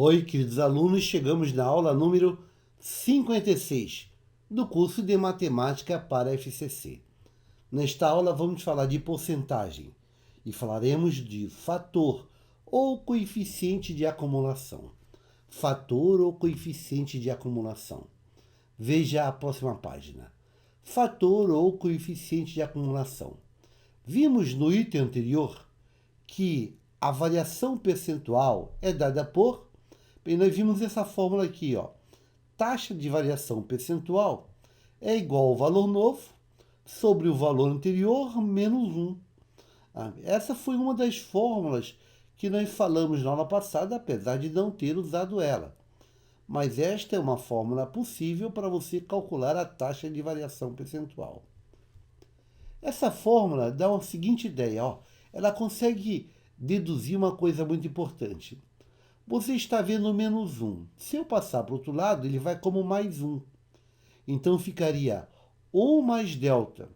Oi, queridos alunos, chegamos na aula número 56 do curso de Matemática para FCC. Nesta aula vamos falar de porcentagem e falaremos de fator ou coeficiente de acumulação. Fator ou coeficiente de acumulação. Veja a próxima página. Fator ou coeficiente de acumulação. Vimos no item anterior que a variação percentual é dada por... Bem, nós vimos essa fórmula aqui, ó. Taxa de variação percentual é igual ao valor novo sobre o valor anterior menos 1. Essa foi uma das fórmulas que nós falamos na aula passada, apesar de não ter usado ela. Mas esta é uma fórmula possível para você calcular a taxa de variação percentual. Essa fórmula dá uma seguinte ideia, ó. Ela consegue deduzir uma coisa muito importante. Você está vendo menos 1. Se eu passar para o outro lado, ele vai como mais 1. Então ficaria 1 mais delta.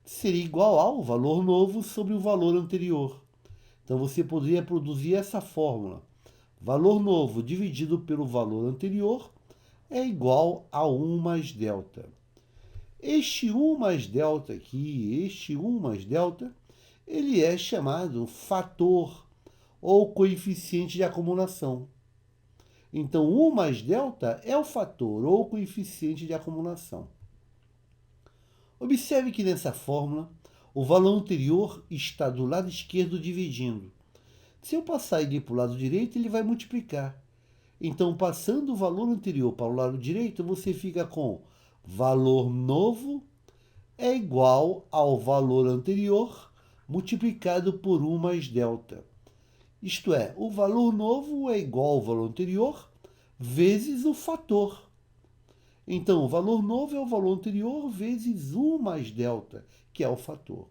Seria igual ao valor novo sobre o valor anterior. Então você poderia produzir essa fórmula. Valor novo dividido pelo valor anterior é igual a 1 mais delta. Este 1 mais delta aqui, este 1 mais delta, ele é chamado fator ou coeficiente de acumulação. Então, 1 mais delta é o fator ou coeficiente de acumulação. Observe que nessa fórmula, o valor anterior está do lado esquerdo dividindo. Se eu passar ele para o lado direito, ele vai multiplicar. Então, passando o valor anterior para o lado direito, você fica com valor novo é igual ao valor anterior multiplicado por 1 mais delta. Isto é, o valor novo é igual ao valor anterior vezes o fator. Então, o valor novo é o valor anterior vezes 1 mais delta, que é o fator.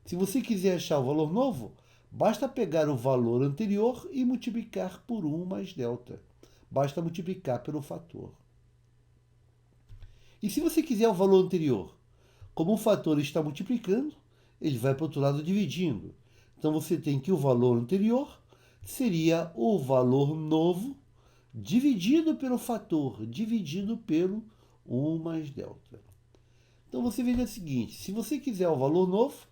Se você quiser achar o valor novo, basta pegar o valor anterior e multiplicar por 1 mais delta. Basta multiplicar pelo fator. E se você quiser o valor anterior, como o fator está multiplicando, ele vai para o outro lado dividindo. Então você tem que o valor anterior seria o valor novo dividido pelo fator, dividido pelo 1 mais delta. Então você veja o seguinte, se você quiser o valor novo,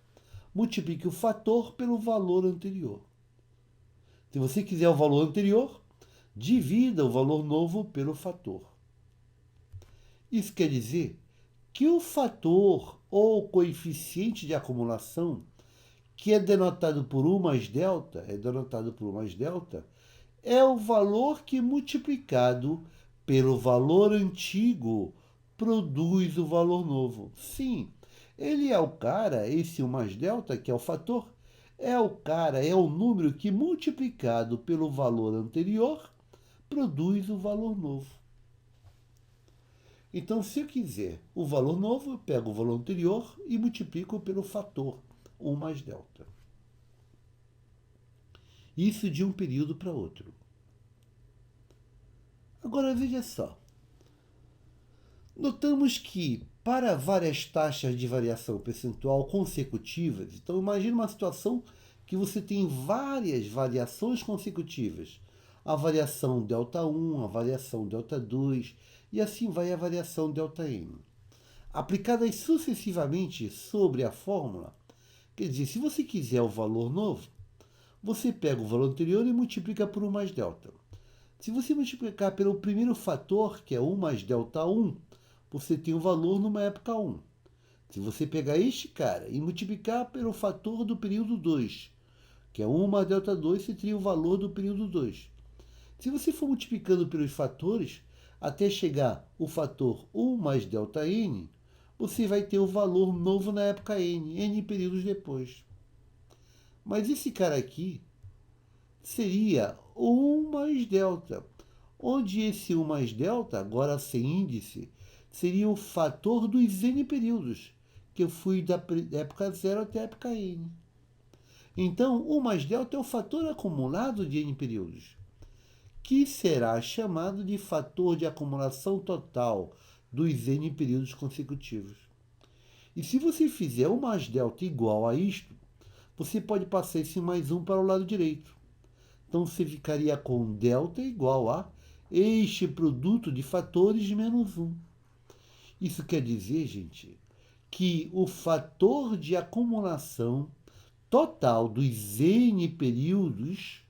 multiplique o fator pelo valor anterior. Se você quiser o valor anterior, divida o valor novo pelo fator. Isso quer dizer que o fator ou coeficiente de acumulação, que é denotado por 1 mais delta, é o valor que multiplicado pelo valor antigo produz o valor novo. Sim, ele é o cara, esse 1 mais delta, que é o fator, é o número que multiplicado pelo valor anterior produz o valor novo. Então, se eu quiser o valor novo, eu pego o valor anterior e multiplico pelo fator 1 mais delta. Isso de um período para outro. Agora, veja só. Notamos que, para várias taxas de variação percentual consecutivas, então imagine uma situação que você tem várias variações consecutivas. A variação Δ1, a variação Δ2, e assim vai a variação Δn. Aplicadas sucessivamente sobre a fórmula, quer dizer, se você quiser o valor novo, você pega o valor anterior e multiplica por 1 mais delta. Se você multiplicar pelo primeiro fator, que é 1 mais Δ1, você tem o valor numa época 1. Se você pegar este cara e multiplicar pelo fator do período 2, que é 1 mais Δ2, você teria o valor do período 2. Se você for multiplicando pelos fatores, até chegar o fator 1 mais Δn, você vai ter o valor novo na época n períodos depois. Mas esse cara aqui seria 1 mais delta, onde esse 1 mais delta, agora sem índice, seria o fator dos n períodos, que eu fui da época 0 até a época n. Então, 1 mais delta é o fator acumulado de n períodos, que será chamado de fator de acumulação total dos n períodos consecutivos. E se você fizer 1 mais delta igual a isto, você pode passar esse mais 1 para o lado direito. Então você ficaria com delta igual a este produto de fatores menos 1. Isso quer dizer, gente, que o fator de acumulação total dos n períodos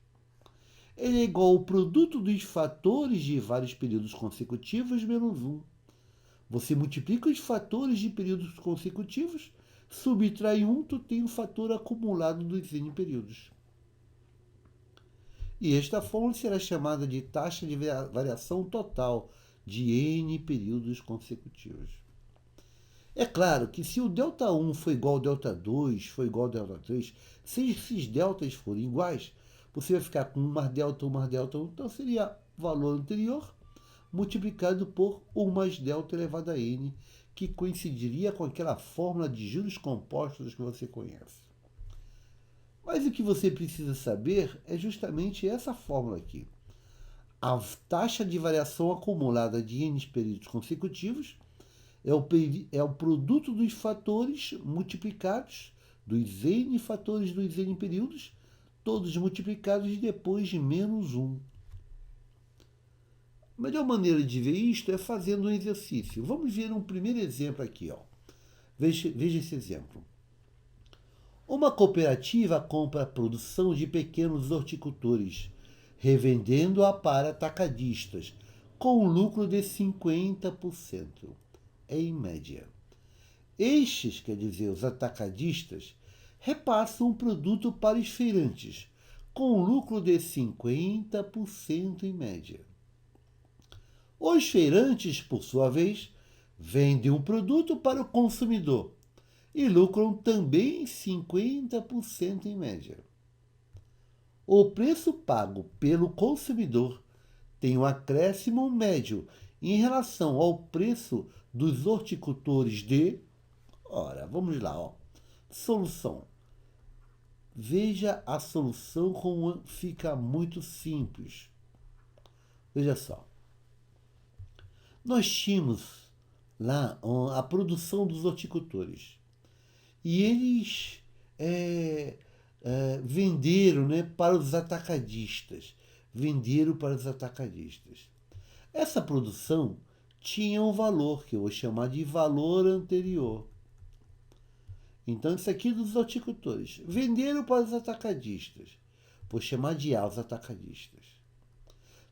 ele é igual ao produto dos fatores de vários períodos consecutivos menos 1. Você multiplica os fatores de períodos consecutivos, subtrai 1, tu tem o fator acumulado dos n períodos. E esta fórmula será chamada de taxa de variação total de n períodos consecutivos. É claro que se o ΔI for igual ao ΔI, for igual ao ΔI, se esses deltas forem iguais, você vai ficar com 1 mais delta, 1 mais delta, 1, então seria o valor anterior multiplicado por 1 mais delta elevado a n, que coincidiria com aquela fórmula de juros compostos que você conhece. Mas o que você precisa saber é justamente essa fórmula aqui. A taxa de variação acumulada de n períodos consecutivos é o produto dos fatores multiplicados, dos n fatores dos n períodos, todos multiplicados depois de menos 1. A melhor maneira de ver isto é fazendo um exercício. Vamos ver um primeiro exemplo aqui. Veja esse exemplo. Uma cooperativa compra a produção de pequenos horticultores, revendendo-a para atacadistas, com um lucro de 50%, em média. Estes, quer dizer, os atacadistas, repassam o produto para os feirantes, com um lucro de 50% em média. Os feirantes, por sua vez, vendem o produto para o consumidor e lucram também 50% em média. O preço pago pelo consumidor tem um acréscimo médio em relação ao preço dos horticultores de... Ora, vamos lá, solução. Veja a solução como fica muito simples. Veja só. Nós tínhamos lá a produção dos horticultores. E eles venderam, né, para os atacadistas. Venderam para os atacadistas. Essa produção tinha um valor, que eu vou chamar de valor anterior. Então, isso aqui dos horticultores. Venderam para os atacadistas. Vou chamar de A, os atacadistas.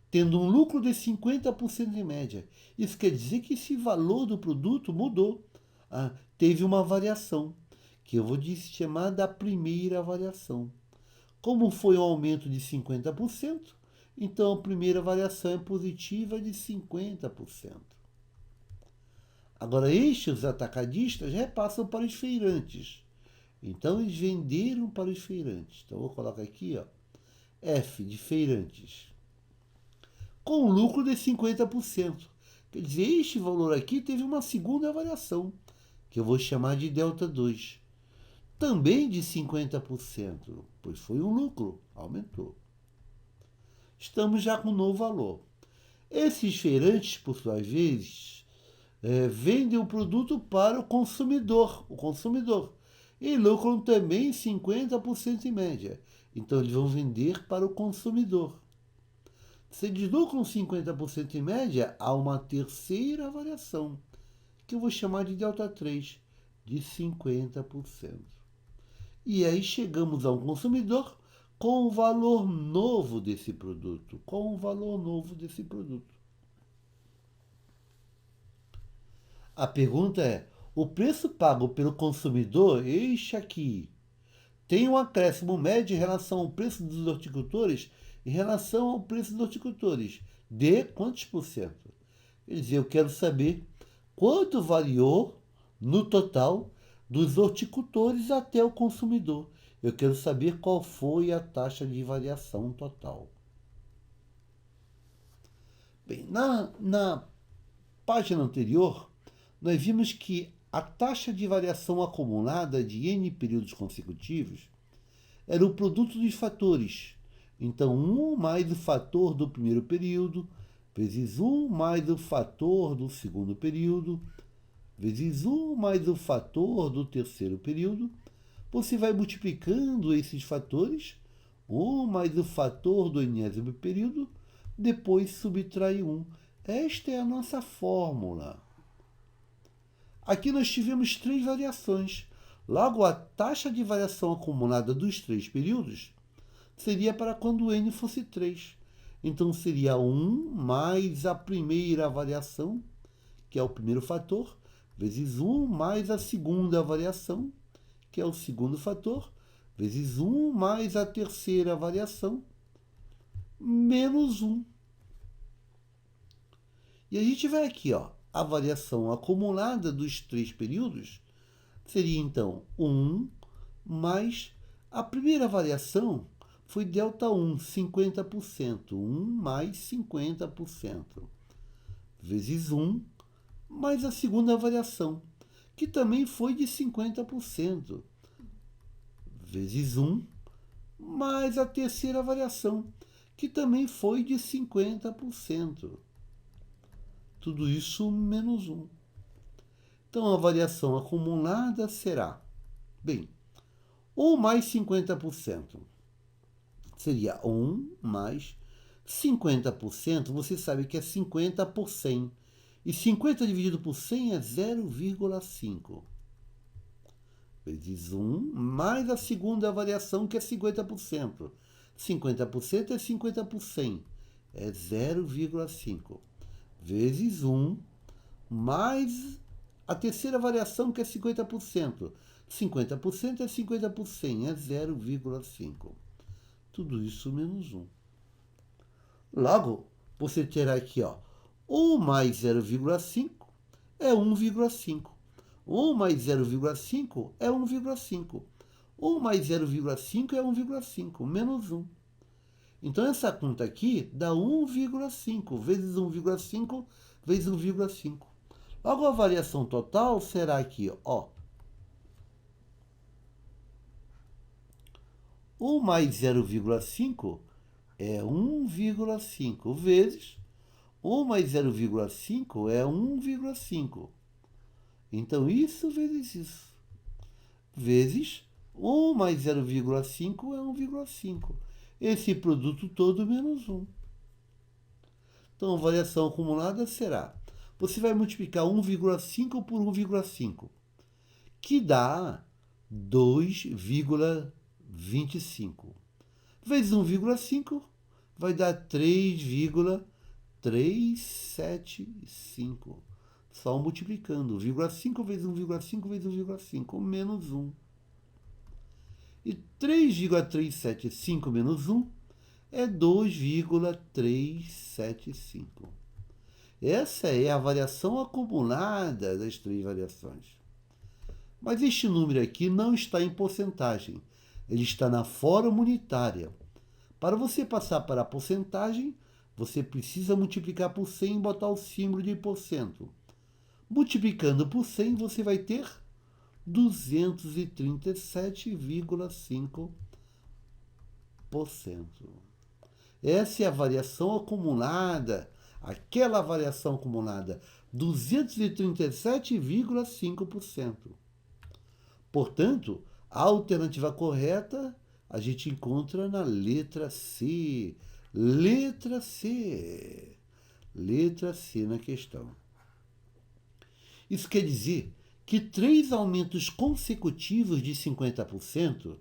Tendo um lucro de 50% em média. Isso quer dizer que esse valor do produto mudou. Teve uma variação, que eu vou chamar da primeira variação. Como foi um aumento de 50%, então a primeira variação é positiva de 50%. Agora, estes atacadistas repassam para os feirantes. Então, eles venderam para os feirantes. Então, eu vou colocar aqui, F de feirantes. Com lucro de 50%. Quer dizer, este valor aqui teve uma segunda variação, que eu vou chamar de ΔI. Também de 50%, pois foi um lucro, aumentou. Estamos já com um novo valor. Esses feirantes, por sua vez, vendem o produto para o consumidor, e lucram também 50% em média. Então, eles vão vender para o consumidor. Se eles lucram 50% em média, há uma terceira variação, que eu vou chamar de ΔI, de 50%. E aí chegamos ao consumidor com o valor novo desse produto. A pergunta é, o preço pago pelo consumidor, este aqui, tem um acréscimo médio em relação ao preço dos horticultores, em relação ao preço dos horticultores, de quantos por cento? Quer dizer, eu quero saber quanto variou no total dos horticultores até o consumidor. Eu quero saber qual foi a taxa de variação total. Bem, na página anterior, nós vimos que a taxa de variação acumulada de n períodos consecutivos era o produto dos fatores. Então, 1 mais o fator do primeiro período, vezes 1 mais o fator do segundo período, vezes 1 mais o fator do terceiro período. Você vai multiplicando esses fatores 1 mais o fator do enésimo período, depois subtrai 1. Esta é a nossa fórmula. Aqui nós tivemos 3 variações. Logo, a taxa de variação acumulada dos 3 períodos seria para quando o n fosse 3. Então, seria 1 mais a primeira variação, que é o primeiro fator, vezes 1 mais a segunda variação, que é o segundo fator, vezes 1 mais a terceira variação, menos 1. E a gente vai aqui, ó, a variação acumulada dos 3 períodos seria, então, 1 mais a primeira variação foi ΔI, 50%. 1 mais 50%. Vezes 1 mais a segunda variação, que também foi de 50%. Vezes 1 mais a terceira variação, que também foi de 50%. Tudo isso menos 1. Então, a variação acumulada será, bem, 1 mais 50%. Seria 1 mais 50%. Você sabe que é 50 por 100. E 50 dividido por 100 é 0,5. Vezes 1 mais a segunda variação, que é 50%. 50% é 50 por 100. É 0,5. Vezes 1 mais a terceira variação, que é 50%. 50% é 50 por 100. É 0,5. Tudo isso menos 1. Logo, você terá aqui, ó, 1 mais 0,5 é 1,5. 1 mais 0,5 é 1,5. 1 mais 0,5 é 1,5, menos 1. Então, essa conta aqui dá 1,5 vezes 1,5 vezes 1,5. Logo, a variação total será aqui, ó, 1 mais 0,5 é 1,5 vezes 1 mais 0,5 é 1,5. Então, isso vezes isso. Vezes 1 mais 0,5 é 1,5. Esse produto todo menos 1. Então, a variação acumulada será, você vai multiplicar 1,5 por 1,5, que dá 2,25. Vezes 1,5 vai dar 3,375. Só multiplicando. 1,5 vezes 1,5 vezes 1,5, menos 1. E 3,375 menos 1 é 2,375. Essa é a variação acumulada das 3 variações. Mas este número aqui não está em porcentagem. Ele está na fórmula unitária. Para você passar para a porcentagem, você precisa multiplicar por 100 e botar o símbolo de porcento. Multiplicando por 100, você vai ter 237,5%. Essa é a variação acumulada, aquela variação acumulada, 237,5%. Portanto, a alternativa correta a gente encontra na letra C. Letra C. Letra C na questão. Isso quer dizer que 3 aumentos consecutivos de 50%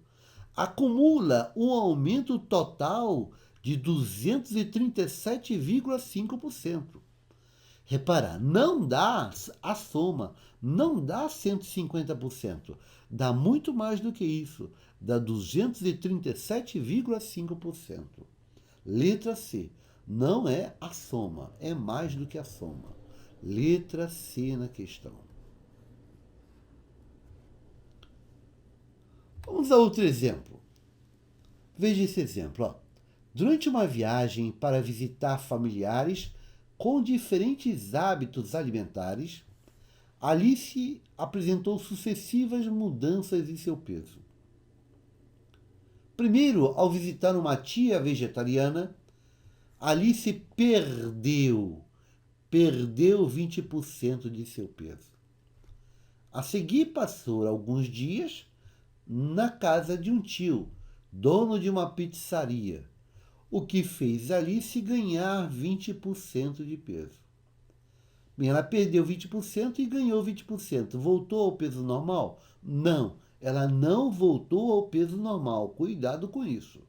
acumula um aumento total de 237,5%. Repara, não dá a soma, não dá 150%, dá muito mais do que isso, dá 237,5%. Letra C, não é a soma, é mais do que a soma. Letra C na questão. Vamos a outro exemplo. Veja esse exemplo. Ó. Durante uma viagem para visitar familiares com diferentes hábitos alimentares, Alice apresentou sucessivas mudanças em seu peso. Primeiro, ao visitar uma tia vegetariana, Alice perdeu 20% de seu peso. A seguir, passou alguns dias na casa de um tio, dono de uma pizzaria, o que fez Alice ganhar 20% de peso. Bem, ela perdeu 20% e ganhou 20%. Voltou ao peso normal? Não, ela não voltou ao peso normal. Cuidado com isso.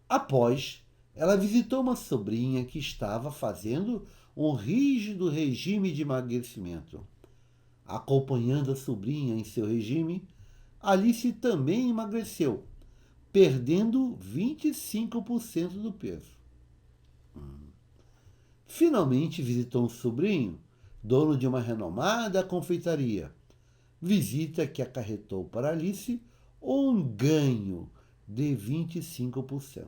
Após, ela visitou uma sobrinha que estava fazendo um rígido regime de emagrecimento. Acompanhando a sobrinha em seu regime, Alice também emagreceu, perdendo 25% do peso. Finalmente visitou um sobrinho, dono de uma renomada confeitaria. Visita que acarretou para Alice um ganho de 25%.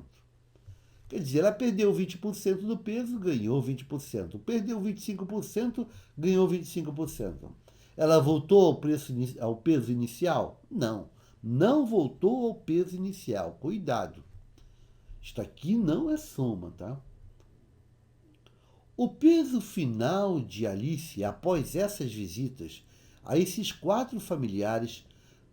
Quer dizer, ela perdeu 20% do peso, ganhou 20%. Perdeu 25%, ganhou 25%. Ela voltou ao peso inicial? Não, não voltou ao peso inicial. Cuidado. Isto aqui não é soma, tá? O peso final de Alice, após essas visitas a esses 4 familiares,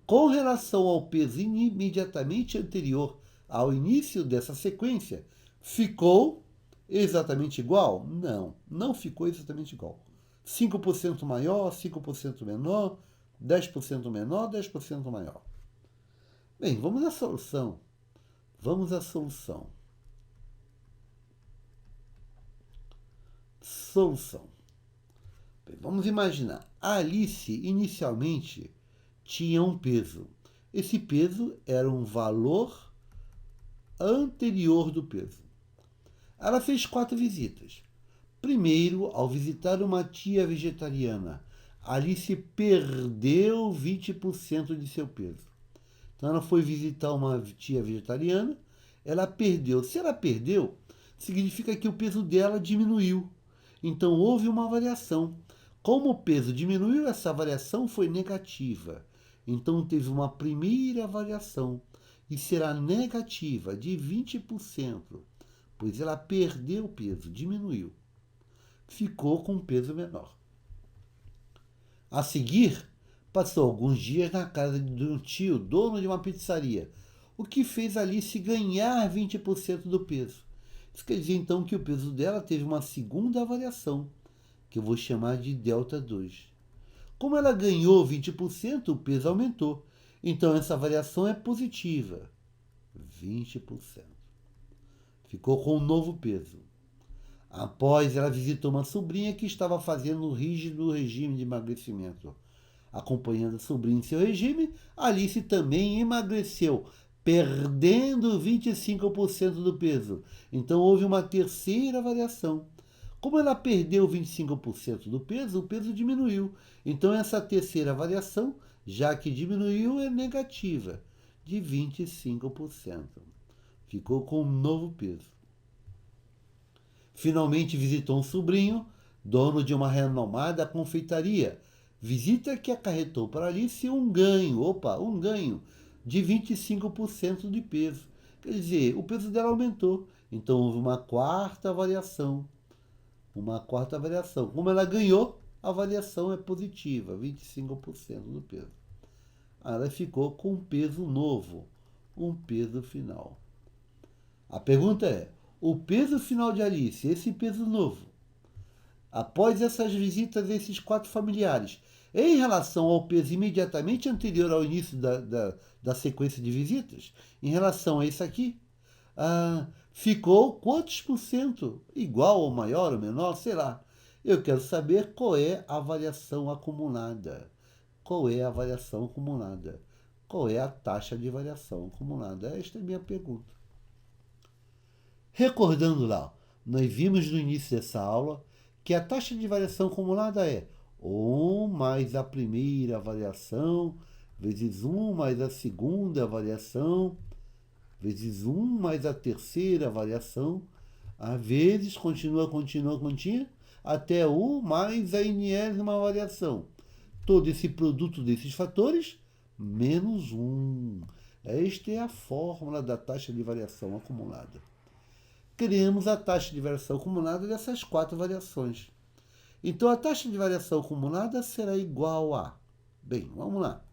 com relação ao peso imediatamente anterior ao início dessa sequência, ficou exatamente igual? Não, não ficou exatamente igual. 5% maior, 5% menor, 10% menor, 10% maior. Bem, vamos à solução. Vamos à solução. Solução. Bem, vamos imaginar. A Alice inicialmente tinha um peso. Esse peso era um valor anterior do peso. Ela fez 4 visitas. Primeiro, ao visitar uma tia vegetariana, Alice perdeu 20% de seu peso. Então ela foi visitar uma tia vegetariana, ela perdeu. Se ela perdeu, significa que o peso dela diminuiu. Então houve uma variação. Como o peso diminuiu, essa variação foi negativa. Então teve uma primeira variação e será negativa de 20%, pois ela perdeu peso, diminuiu. Ficou com um peso menor. A seguir, passou alguns dias na casa de um tio, dono de uma pizzaria, o que fez Alice ganhar 20% do peso. Isso quer dizer então que o peso dela teve uma segunda variação, que eu vou chamar de delta 2. Como ela ganhou 20%, o peso aumentou. Então essa variação é positiva, 20%. Ficou com um novo peso. Após, ela visitou uma sobrinha que estava fazendo um rígido regime de emagrecimento. Acompanhando a sobrinha em seu regime, Alice também emagreceu, perdendo 25% do peso. Então houve uma terceira variação. Como ela perdeu 25% do peso, o peso diminuiu. Então essa terceira variação, já que diminuiu, é negativa, de 25%. Ficou com um novo peso. Finalmente visitou um sobrinho, dono de uma renomada confeitaria. Visita que acarretou para Alice um ganho de 25% de peso. Quer dizer, o peso dela aumentou. Então houve uma quarta variação. Como ela ganhou, a variação é positiva, 25% do peso. Ela ficou com um peso novo, um peso final. A pergunta é, o peso final de Alice, esse peso novo, após essas visitas a esses 4 familiares, em relação ao peso imediatamente anterior ao início da sequência de visitas, em relação a isso aqui, ficou quantos por cento? Igual ou maior ou menor? Sei lá. Eu quero saber qual é a variação acumulada. Qual é a variação acumulada? Qual é a taxa de variação acumulada? Esta é a minha pergunta. Recordando lá, nós vimos no início dessa aula que a taxa de variação acumulada é 1 mais a primeira variação, vezes 1 mais a segunda variação, vezes 1 mais a terceira variação, vezes, continua, até 1 mais a enésima variação. Todo esse produto desses fatores, menos 1. Esta é a fórmula da taxa de variação acumulada. Queremos a taxa de variação acumulada dessas 4 variações. Então, a taxa de variação acumulada será igual a... Bem, vamos lá.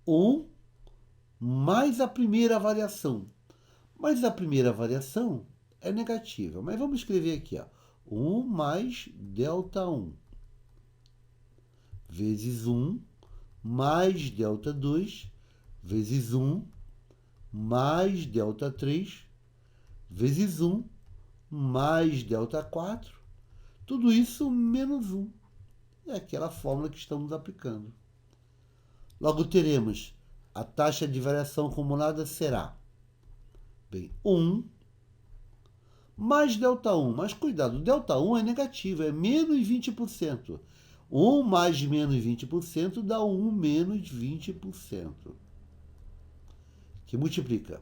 1 mais a primeira variação. Mas a primeira variação é negativa. Mas vamos escrever aqui, ó. 1 mais ΔI vezes 1 mais ΔI vezes 1 mais ΔI vezes 1 mais ΔI4. Tudo isso menos 1. É aquela fórmula que estamos aplicando. Logo teremos a taxa de variação acumulada será, 1 mais ΔI. Mas cuidado, ΔI é negativo, é menos 20%. 1 mais menos 20% dá 1 menos 20%. Que multiplica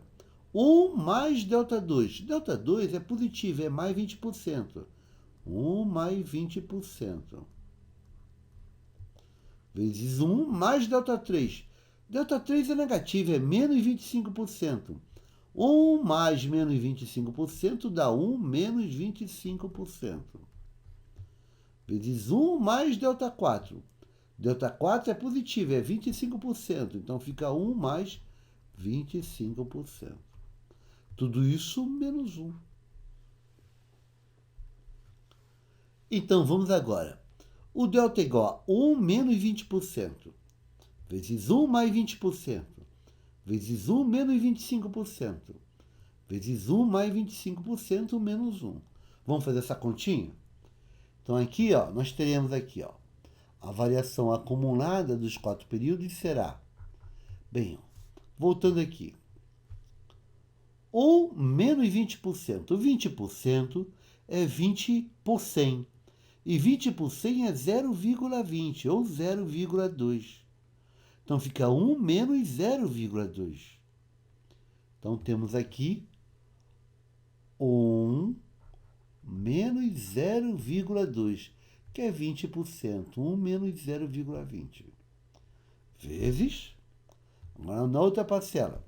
1 mais ΔI. ΔI é positivo, é mais 20%. 1 mais 20%. Vezes 1 mais ΔI. ΔI é negativo, é menos 25%. 1 mais menos 25% dá 1 menos 25%. Vezes 1 mais ΔI4. ΔI4 é positivo, é 25%. Então fica 1 mais 25%. Tudo isso menos 1. Então vamos agora. O delta é igual a 1 menos 20%, vezes 1 mais 20%, vezes 1 menos 25%, vezes 1 mais 25% menos 1. Vamos fazer essa continha? Então aqui, ó, nós teremos aqui, ó, a variação acumulada dos 4 períodos será, voltando aqui, 1 menos 20%. 20% é 20 por 100. E 20 por 100 é 0,20 ou 0,2. Então fica 1 menos 0,2. Então temos aqui 1 menos 0,2, que é 20%. 1 menos 0,20. Vezes, agora na outra parcela,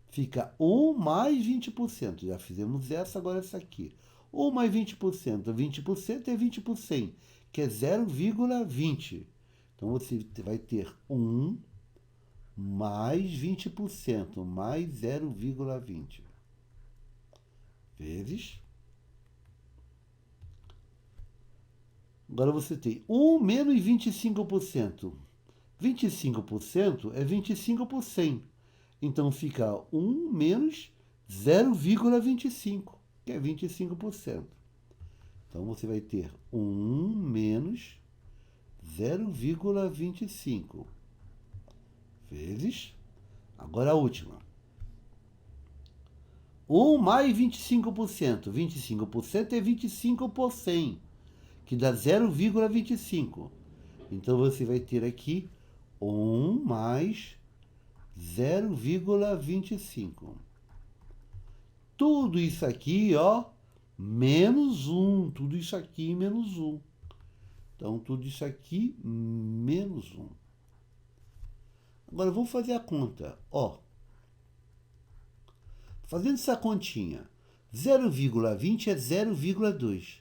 fica 1 mais 20%. Já fizemos essa, agora essa aqui. 1 mais 20%. 20% é 20 por 100, que é 0,20. Então, você vai ter 1 mais 20%, mais 0,20. Vezes. Agora você tem 1 menos 25%. 25% é 25 por 100. Então, fica 1 menos 0,25. que é 25%. Então, você vai ter 1 menos 0,25 vezes, agora a última, 1 mais 25%. 25% é 25 por 100, que dá 0,25. Então, você vai ter aqui 1 mais 0,25. Tudo isso aqui, ó, menos 1. Tudo isso aqui menos 1. Então, tudo isso aqui menos 1. Agora, vamos fazer a conta. Ó, fazendo essa continha, 0,20 é 0,2.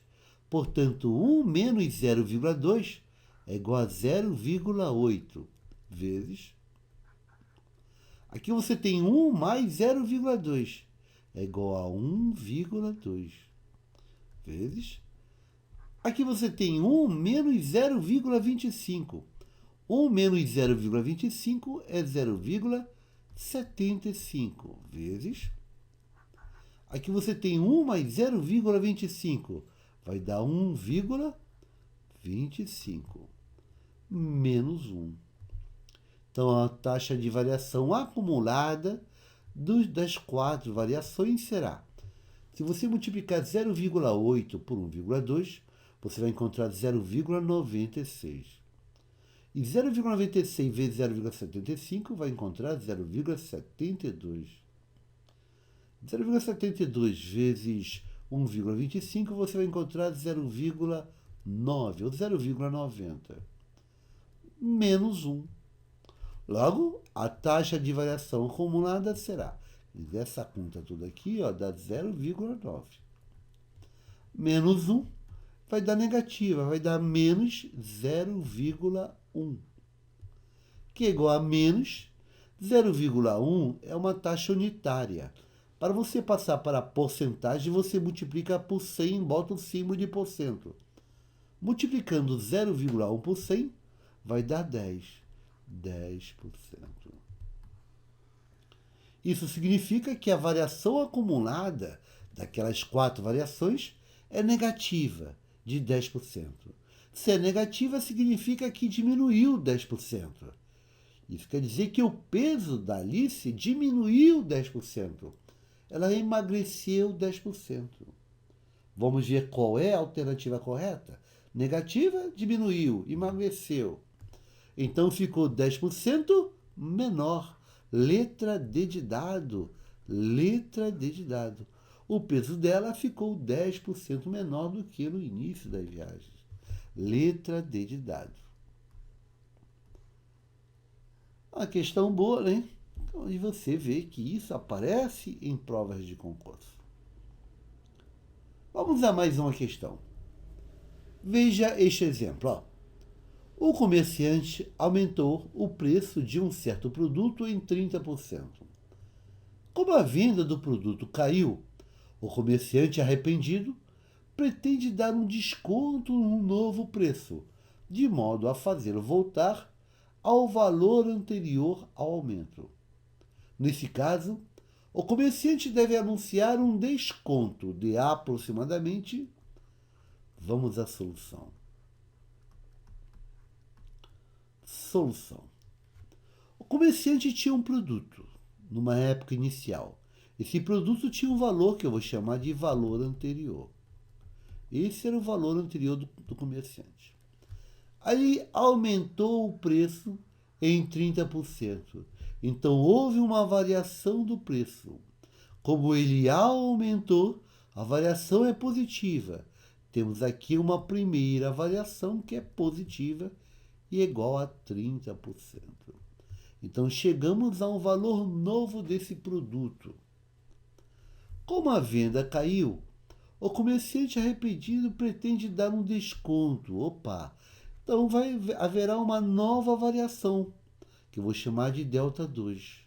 Portanto, 1 menos 0,2 é igual a 0,8 vezes. Aqui você tem 1 mais 0,2. É igual a 1,2 vezes. Aqui você tem 1 menos 0,25. 1 menos 0,25 é 0,75 vezes. Aqui você tem 1 mais 0,25. Vai dar 1,25 menos 1. Então, a taxa de variação acumulada das 4 variações será, se você multiplicar 0,8 por 1,2, você vai encontrar 0,96. E 0,96 vezes 0,75 vai encontrar 0,72. 0,72 vezes 1,25 você vai encontrar 0,9 ou 0,90. Menos 1. Logo, a taxa de variação acumulada será, essa conta toda aqui, ó, dá 0,9. Menos 1 vai dar negativa, vai dar menos 0,1. Que é igual a menos 0,1 é uma taxa unitária. Para você passar para a porcentagem, você multiplica por 100 e bota o símbolo de porcento. Multiplicando 0,1 por 100, vai dar 10. 10%. Isso significa que a variação acumulada daquelas 4 variações é negativa, de 10%. Se é negativa, significa que diminuiu 10%. Isso quer dizer que o peso da Alice diminuiu 10%. Ela emagreceu 10%. Vamos ver qual é a alternativa correta? Negativa, diminuiu, emagreceu. Então ficou 10% menor. Letra D de dado. Letra D de dado. O peso dela ficou 10% menor do que no início da viagem. Letra D de dado. Uma questão boa, né? Onde você vê que isso aparece em provas de concurso. Vamos a mais uma questão. Veja este exemplo. Ó. O comerciante aumentou o preço de um certo produto em 30%. Como a venda do produto caiu, o comerciante arrependido pretende dar um desconto no novo preço, de modo a fazê-lo voltar ao valor anterior ao aumento. Nesse caso, o comerciante deve anunciar um desconto de aproximadamente. Vamos à solução. Solução. O comerciante tinha um produto numa época inicial. Esse produto tinha um valor que eu vou chamar de valor anterior. Esse era o valor anterior do comerciante. Aí aumentou o preço em 30%. Então houve uma variação do preço. Como ele aumentou, a variação é positiva. Temos aqui uma primeira variação que é positiva e igual a 30%. Então chegamos a um valor novo desse produto. Como a venda caiu, o comerciante arrependido pretende dar um desconto. Opa! Então haverá uma nova variação, que eu vou chamar de delta 2.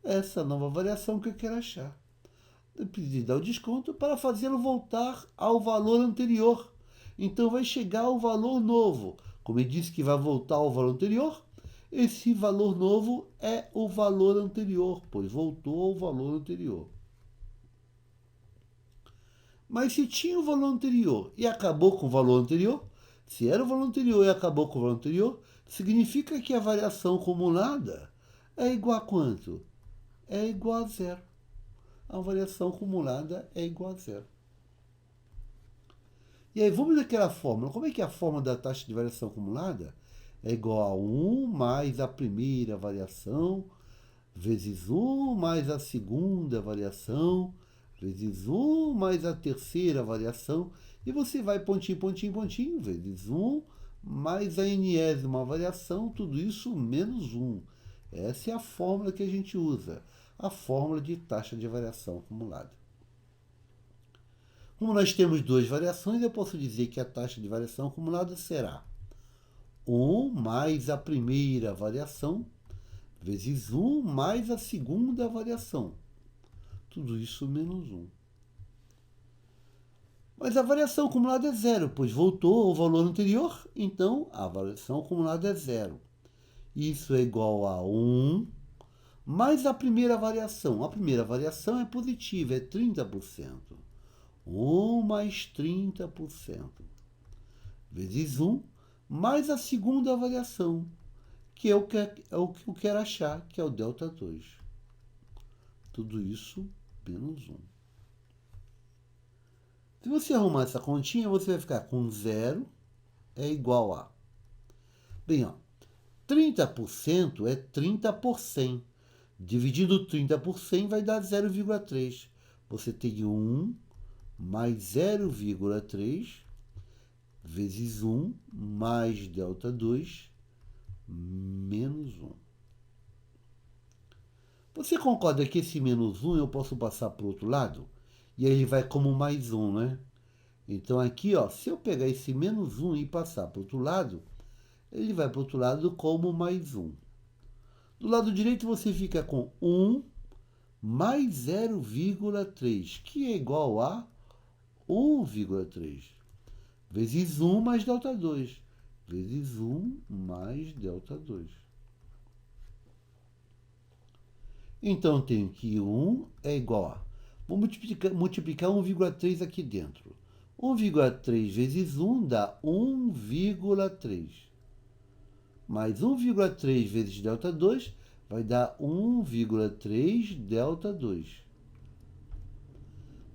Essa nova variação que eu quero achar. Eu preciso dar o desconto para fazê-lo voltar ao valor anterior. Então vai chegar ao valor novo. Como ele disse que vai voltar ao valor anterior, esse valor novo é o valor anterior, pois voltou ao valor anterior. Mas se tinha o valor anterior e acabou com o valor anterior, se era o valor anterior e acabou com o valor anterior, significa que a variação acumulada é igual a quanto? É igual a zero. A variação acumulada é igual a zero. E aí, vamos naquela fórmula. Como é que é a fórmula da taxa de variação acumulada? É igual a 1 mais a primeira variação, vezes 1 mais a segunda variação, vezes 1 mais a terceira variação. E você vai pontinho, pontinho, pontinho, vezes 1 mais a enésima variação, tudo isso menos 1. Essa é a fórmula que a gente usa, a fórmula de taxa de variação acumulada. Como nós temos duas variações, eu posso dizer que a taxa de variação acumulada será 1 mais a primeira variação, vezes 1 mais a segunda variação. Tudo isso menos 1. Mas a variação acumulada é zero, pois voltou ao valor anterior, então a variação acumulada é zero. Isso é igual a 1 mais a primeira variação. A primeira variação é positiva, é 30%. 1 mais 30%. Vezes 1 mais a segunda variação, que é o que eu quero achar, que é o delta 2. Tudo isso menos 1. Se você arrumar essa continha, você vai ficar com 0 é igual a... Bem, ó, 30% é 30 por 100. Dividindo 30 por 100 vai dar 0,3. Você tem 1 mais 0,3 vezes 1 mais delta 2 menos 1. Você concorda que esse menos 1 eu posso passar para o outro lado? E aí ele vai como mais 1, né? Então aqui, ó, se eu pegar esse menos 1 e passar para o outro lado, ele vai para o outro lado como mais 1. Do lado direito você fica com 1 mais 0,3, que é igual a 1,3, vezes 1 mais delta 2, vezes 1 mais delta 2. Então, tenho que 1 é igual a... Vou multiplicar 1,3 aqui dentro. 1,3 vezes 1 dá 1,3. Mais 1,3 vezes delta 2 vai dar 1,3 delta 2.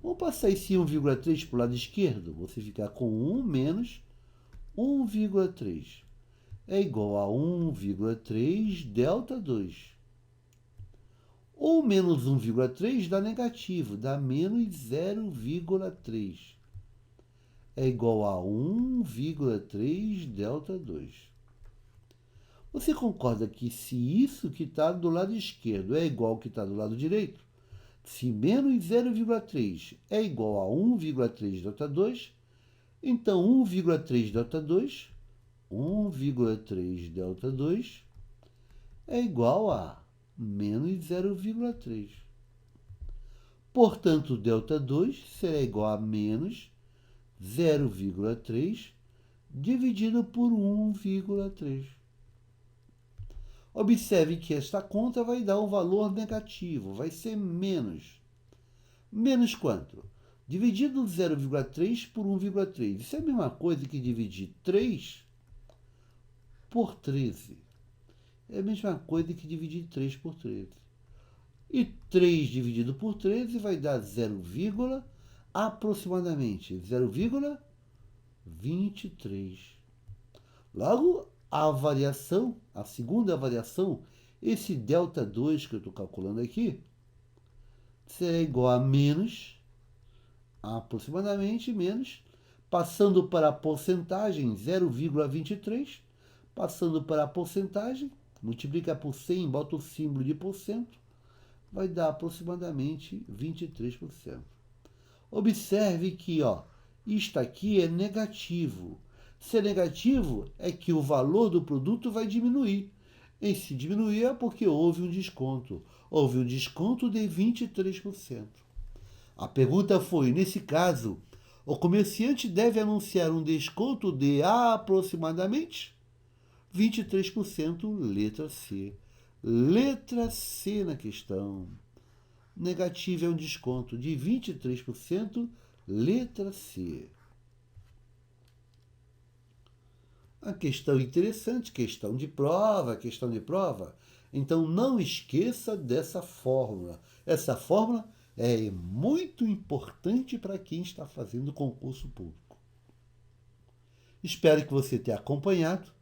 Vamos passar esse 1,3 para o lado esquerdo. Você ficar com 1 menos 1,3. É igual a 1,3 delta 2. 1 menos 1,3 dá negativo, dá menos 0,3. É igual a 1,3 delta 2. Você concorda que se isso que está do lado esquerdo é igual ao que está do lado direito, se menos 0,3 é igual a 1,3 delta 2, então 1,3 delta 2 é igual a menos 0,3. Portanto, delta 2 será igual a menos 0,3 dividido por 1,3. Observe que esta conta vai dar um valor negativo, vai ser menos. Menos quanto? Dividido 0,3 por 1,3. Isso é a mesma coisa que dividir 3 por 13. É a mesma coisa que dividir 3 por 13. E 3 dividido por 13 vai dar aproximadamente 0,23. Logo, a segunda variação, esse delta 2 que eu estou calculando aqui, será igual a menos, aproximadamente menos, passando para a porcentagem 0,23, passando para a porcentagem, multiplica por 100, bota o símbolo de porcento, vai dar aproximadamente 23%. Observe que isto aqui é negativo. Se é negativo, é que o valor do produto vai diminuir. E se diminuir é porque houve um desconto. Houve um desconto de 23%. A pergunta foi, nesse caso, o comerciante deve anunciar um desconto de aproximadamente 23%, letra C. Letra C na questão. Negativo é um desconto de 23%, letra C. A questão interessante, questão de prova. Então, não esqueça dessa fórmula. Essa fórmula é muito importante para quem está fazendo concurso público. Espero que você tenha acompanhado.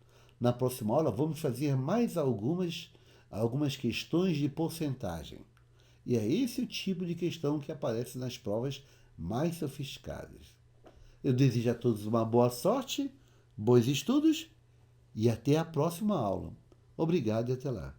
Na próxima aula, vamos fazer mais algumas questões de porcentagem. E é esse o tipo de questão que aparece nas provas mais sofisticadas. Eu desejo a todos uma boa sorte, bons estudos e até a próxima aula. Obrigado e até lá.